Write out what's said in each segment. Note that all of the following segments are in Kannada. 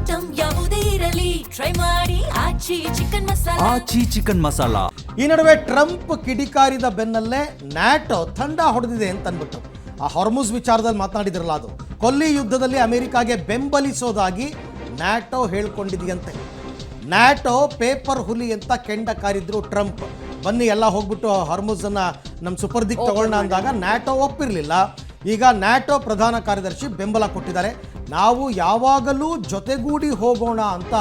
ಐಟಂ ಯಾವುದೇ ಇರಲಿ ಟ್ರೈ ಮಾಡಿ ಆಚಿ ಚಿಕನ್ ಮಸಾಲಾ. ಈ ನಡುವೆ ಟ್ರಂಪ್ ಕಿಡಿಕಾರಿದ ಬೆನ್ನಲ್ಲೇ ನ್ಯಾಟೋ ಥಂಡ ಹೊಡೆದಿದೆ ಅಂತ ಅಂದ್ಬಿಟ್ಟು ಆ ಹಾರ್ಮುಜ್ ವಿಚಾರದಲ್ಲಿ ಮಾತನಾಡಿದ್ರಲ್ಲ, ಅದು ಕೊಲ್ಲಿ ಯುದ್ಧದಲ್ಲಿ ಅಮೆರಿಕಾಗೆ ಬೆಂಬಲಿಸೋದಾಗಿ ನ್ಯಾಟೋ ಹೇಳ್ಕೊಂಡಿದೆಯಂತೆ. ನ್ಯಾಟೋ ಪೇಪರ್ ಹುಲಿ ಅಂತ ಕೆಂಡ ಕಾರಿದ್ರು ಟ್ರಂಪ್. ಬನ್ನಿ ಎಲ್ಲ ಹೋಗ್ಬಿಟ್ಟು ಹಾರ್ಮುಜನ್ನು ನಮ್ಮ ಸುಪರ್ದಿಕ್ ತಗೊಳ್ಳೋಣ ಅಂದಾಗ ನ್ಯಾಟೋ ಒಪ್ಪಿರಲಿಲ್ಲ. ಈಗ ನ್ಯಾಟೋ ಪ್ರಧಾನ ಕಾರ್ಯದರ್ಶಿ ಬೆಂಬಲ ಕೊಟ್ಟಿದ್ದಾರೆ. ನಾವು ಯಾವಾಗಲೂ ಜೊತೆಗೂಡಿ ಹೋಗೋಣ ಅಂತ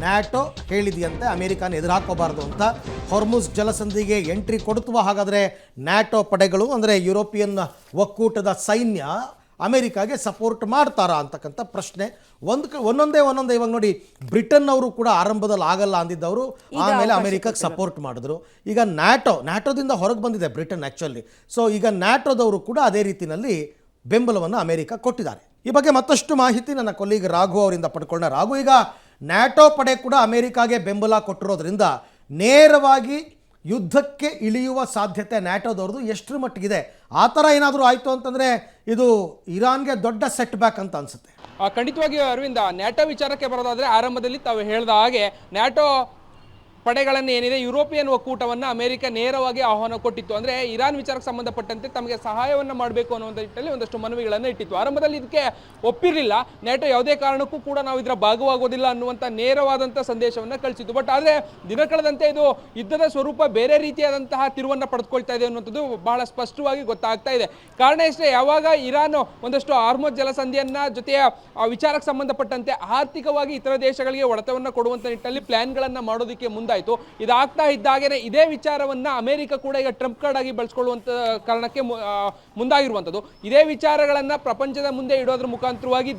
ನ್ಯಾಟೋ ಹೇಳಿದೆಯಂತೆ. ಅಮೆರಿಕನ ಎದುರಾಕೋಬಾರ್ದು ಅಂತ. ಹಾರ್ಮುಜ್ ಜಲಸಂಧಿಗೆ ಎಂಟ್ರಿ ಕೊಡುತ್ತವ ಹಾಗಾದರೆ ನ್ಯಾಟೋ ಪಡೆಗಳು, ಅಂದರೆ ಯುರೋಪಿಯನ್ ಒಕ್ಕೂಟದ ಸೈನ್ಯ ಅಮೆರಿಕಾಗೆ ಸಪೋರ್ಟ್ ಮಾಡ್ತಾರಾ ಅಂತಕ್ಕಂಥ ಪ್ರಶ್ನೆ. ಒಂದೊಂದೇ ಇವಾಗ ನೋಡಿ, ಬ್ರಿಟನ್ ಅವರು ಕೂಡ ಆರಂಭದಲ್ಲಿ ಆಗಲ್ಲ ಅಂದಿದ್ದವರು ಆಮೇಲೆ ಅಮೆರಿಕಕ್ಕೆ ಸಪೋರ್ಟ್ ಮಾಡಿದ್ರು. ಈಗ ನ್ಯಾಟೋದಿಂದ ಹೊರಗೆ ಬಂದಿದೆ ಬ್ರಿಟನ್ ಆ್ಯಕ್ಚುಲಿ. ಸೊ ಈಗ ನ್ಯಾಟೋದವರು ಕೂಡ ಅದೇ ರೀತಿಯಲ್ಲಿ ಬೆಂಬಲವನ್ನು ಅಮೆರಿಕ ಕೊಟ್ಟಿದ್ದಾರೆ. ಈ ಬಗ್ಗೆ ಮತ್ತಷ್ಟು ಮಾಹಿತಿ ನನ್ನ ಕೊಲೀಗ್ ರಾಘು ಅವರಿಂದ ಪಡ್ಕೊಂಡ. ರಾಘು, ಈಗ ನ್ಯಾಟೋ ಪಡೆ ಕೂಡ ಅಮೆರಿಕಾಗೆ ಬೆಂಬಲ ಕೊಟ್ಟಿರೋದ್ರಿಂದ ನೇರವಾಗಿ ಯುದ್ಧಕ್ಕೆ ಇಳಿಯುವ ಸಾಧ್ಯತೆ ನ್ಯಾಟೋದವ್ರದ್ದು ಎಷ್ಟರ ಮಟ್ಟಿಗಿದೆ? ಆ ಥರ ಏನಾದರೂ ಆಯಿತು ಅಂತಂದರೆ ಇದು ಇರಾನ್ಗೆ ದೊಡ್ಡ ಸೆಟ್ ಬ್ಯಾಕ್ ಅಂತ ಅನಿಸುತ್ತೆ. ಖಂಡಿತವಾಗಿಯೂ ಅರವಿಂದ, ನ್ಯಾಟೋ ವಿಚಾರಕ್ಕೆ ಬರೋದಾದರೆ ಆರಂಭದಲ್ಲಿ ತಾವು ಹೇಳಿದ ಹಾಗೆ ನ್ಯಾಟೋ ಪಡೆಗಳನ್ನು ಏನಿದೆ ಯುರೋಪಿಯನ್ ಒಕ್ಕೂಟವನ್ನು ಅಮೆರಿಕ ನೇರವಾಗಿ ಆಹ್ವಾನ ಕೊಟ್ಟಿತ್ತು. ಅಂದರೆ ಇರಾನ್ ವಿಚಾರಕ್ಕೆ ಸಂಬಂಧಪಟ್ಟಂತೆ ತಮಗೆ ಸಹಾಯವನ್ನು ಮಾಡಬೇಕು ಅನ್ನುವಂಥ ನಿಟ್ಟಿನಲ್ಲಿ ಒಂದಷ್ಟು ಮನವಿಗಳನ್ನು ಇಟ್ಟಿತ್ತು. ಆರಂಭದಲ್ಲಿ ಇದಕ್ಕೆ ಒಪ್ಪಿರಲಿಲ್ಲ. ನ್ಯಾಟೋ ಯಾವುದೇ ಕಾರಣಕ್ಕೂ ಕೂಡ ನಾವು ಇದರ ಭಾಗವಾಗೋದಿಲ್ಲ ಅನ್ನುವಂಥ ನೇರವಾದಂಥ ಸಂದೇಶವನ್ನು ಕಳಿಸಿತ್ತು. ಬಟ್ ಆದರೆ ದಿನ ಕಳೆದಂತೆ ಇದು ಯುದ್ಧದ ಸ್ವರೂಪ ಬೇರೆ ರೀತಿಯಾದಂತಹ ತಿರುವನ್ನು ಪಡೆದುಕೊಳ್ತಾ ಇದೆ ಅನ್ನುವಂಥದ್ದು ಬಹಳ ಸ್ಪಷ್ಟವಾಗಿ ಗೊತ್ತಾಗ್ತಾ ಇದೆ. ಕಾರಣ ಇಷ್ಟೇ, ಯಾವಾಗ ಇರಾನ್ ಒಂದಷ್ಟು ಹಾರ್ಮುಜ್ ಜಲಸಂಧಿಯನ್ನು ಜೊತೆಯ ವಿಚಾರಕ್ಕೆ ಸಂಬಂಧಪಟ್ಟಂತೆ ಆರ್ಥಿಕವಾಗಿ ಇತರ ದೇಶಗಳಿಗೆ ಹೊಡೆತವನ್ನು ಕೊಡುವಂಥ ನಿಟ್ಟಿನಲ್ಲಿ ಪ್ಲಾನ್ಗಳನ್ನು ಮಾಡೋದಕ್ಕೆ ಮುಂದಾಯಿತು. ಇದಾಗ್ತಾ ಇದ್ದಾಗೇನೆ ಇದೇ ವಿಚಾರವನ್ನ ಅಮೆರಿಕ ಕೂಡ ಈಗ ಟ್ರಂಪ್ ಕಾರ್ಡ್ ಆಗಿ ಬಳಸ್ಕೊಳ್ಳುವಂತ ಕಾರಣಕ್ಕೆ ಮುಂದಾಗಿರುವಂಥದ್ದು. ಇದೇ ವಿಚಾರಗಳನ್ನ ಪ್ರಪಂಚದ ಮುಂದೆ ಇಡೋದ್ರ ಮುಖಾಂತರವಾಗಿ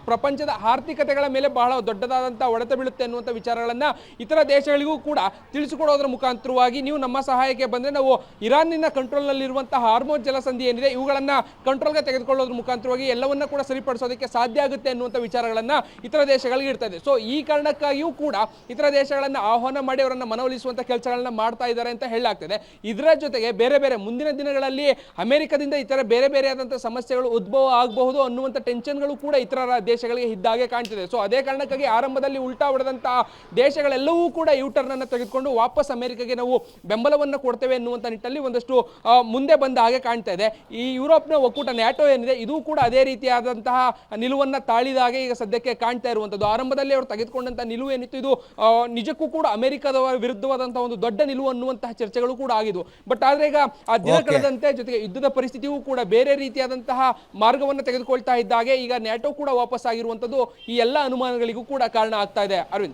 ಪ್ರಪಂಚದ ಆರ್ಥಿಕತೆಗಳ ಮೇಲೆ ಬಹಳ ದೊಡ್ಡದಾದಂತಹ ಹೊಡೆತ ಬೀಳುತ್ತೆ ಅನ್ನುವಂಥ ವಿಚಾರಗಳನ್ನ ಇತರ ದೇಶಗಳಿಗೂ ಕೂಡ ತಿಳಿಸಿಕೊಡೋದ್ರ ಮುಖಾಂತರವಾಗಿ ನೀವು ನಮ್ಮ ಸಹಾಯಕ್ಕೆ ಬಂದ್ರೆ ನಾವು ಇರಾನಿನ ಕಂಟ್ರೋಲ್ನಲ್ಲಿರುವಂತಹ ಹಾರ್ಮುಜ್ ಜಲಸಂಧಿ ಏನಿದೆ ಇವುಗಳನ್ನ ಕಂಟ್ರೋಲ್ಗೆ ತೆಗೆದುಕೊಳ್ಳೋದ್ರ ಮುಖಾಂತರವಾಗಿ ಎಲ್ಲವನ್ನ ಕೂಡ ಸರಿಪಡಿಸೋದಕ್ಕೆ ಸಾಧ್ಯ ಆಗುತ್ತೆ ಅನ್ನುವಂಥ ವಿಚಾರಗಳನ್ನ ಇತರ ದೇಶಗಳಿಗೆ ಇಡ್ತಾ ಇದೆ. ಸೊ ಈ ಕಾರಣಕ್ಕಾಗಿಯೂ ಕೂಡ ಇತರ ದೇಶಗಳನ್ನ ಆಹ್ವಾನ ಮಾಡಿ ಅವರನ್ನು ಮನವೊಲಿಸುವಂತ ಕೆಲಸಗಳನ್ನ ಮಾಡ್ತಾ ಇದ್ದಾರೆ ಅಂತ ಹೇಳಲಾಗ್ತದೆ. ಇದರ ಜೊತೆಗೆ ಬೇರೆ ಬೇರೆ ಮುಂದಿನ ದಿನಗಳಲ್ಲಿ ಅಮೆರಿಕದಿಂದ ಇತರ ಬೇರೆ ಬೇರೆಯಾದಂತಹ ಸಮಸ್ಯೆಗಳು ಉದ್ಭವ ಆಗಬಹುದು ಅನ್ನುವಂಥ ಟೆನ್ಷನ್ಗಳು ಕೂಡ ಇತರ ದೇಶಗಳಿಗೆ ಇದ್ದಾಗೆ ಕಾಣ್ತಿದೆ. ಸೊ ಅದೇ ಕಾರಣಕ್ಕಾಗಿ ಆರಂಭದಲ್ಲಿ ಉಲ್ಟಾ ಹೊಡೆದಂತಹ ದೇಶಗಳೆಲ್ಲವೂ ಕೂಡ ಯೂಟರ್ನ್ ಅನ್ನು ತೆಗೆದುಕೊಂಡು ವಾಪಸ್ ಅಮೆರಿಕಗೆ ನಾವು ಬೆಂಬಲವನ್ನು ಕೊಡ್ತೇವೆ ಎನ್ನುವಂಥ ನಿಟ್ಟಲ್ಲಿ ಒಂದಷ್ಟು ಮುಂದೆ ಬಂದ ಹಾಗೆ ಕಾಣ್ತಾ ಇದೆ. ಈ ಯುರೋಪ್ನ ಒಕ್ಕೂಟ ನ್ಯಾಟೋ ಏನಿದೆ ಇದು ಕೂಡ ಅದೇ ರೀತಿಯಾದಂತಹ ನಿಲುವನ್ನು ತಾಳಿದ ಹಾಗೆ ಈಗ ಸದ್ಯಕ್ಕೆ ಕಾಣ್ತಾ ಇರುವಂಥದ್ದು. ಆರಂಭದಲ್ಲಿ ಅವರು ತೆಗೆದುಕೊಂಡಂತಹ ನಿಲುವು ಏನಿತ್ತು ಇದು ನಿಜಕ್ಕೂ ಕೂಡ ಅಮೆರಿಕದ ವಿರುದ್ಧವಾದಂತಹ ಒಂದು ದೊಡ್ಡ ನಿಲುವು ಅನ್ನುವಂತಹ ಚರ್ಚೆಗಳು ಕೂಡ ಆಗಿದ್ವು. ಬಟ್ ಆದ್ರೆ ಈಗ ಆ ದಿನ ಕಳೆದಂತೆ ಜೊತೆಗೆ ಯುದ್ಧದ ಪರಿಸ್ಥಿತಿಯೂ ಕೂಡ ಬೇರೆ ರೀತಿಯಾದಂತಹ ಮಾರ್ಗವನ್ನು ತೆಗೆದುಕೊಳ್ತಾ ಇದ್ದಾಗೆ ಈಗ ನ್ಯಾಟೋ ಕೂಡ ವಾಪಸ್ ಆಗಿರುವಂತದ್ದು ಈ ಎಲ್ಲ ಅನುಮಾನಗಳಿಗೂ ಕೂಡ ಕಾರಣ ಆಗ್ತಾ ಇದೆ. ಅರವಿಂದ್.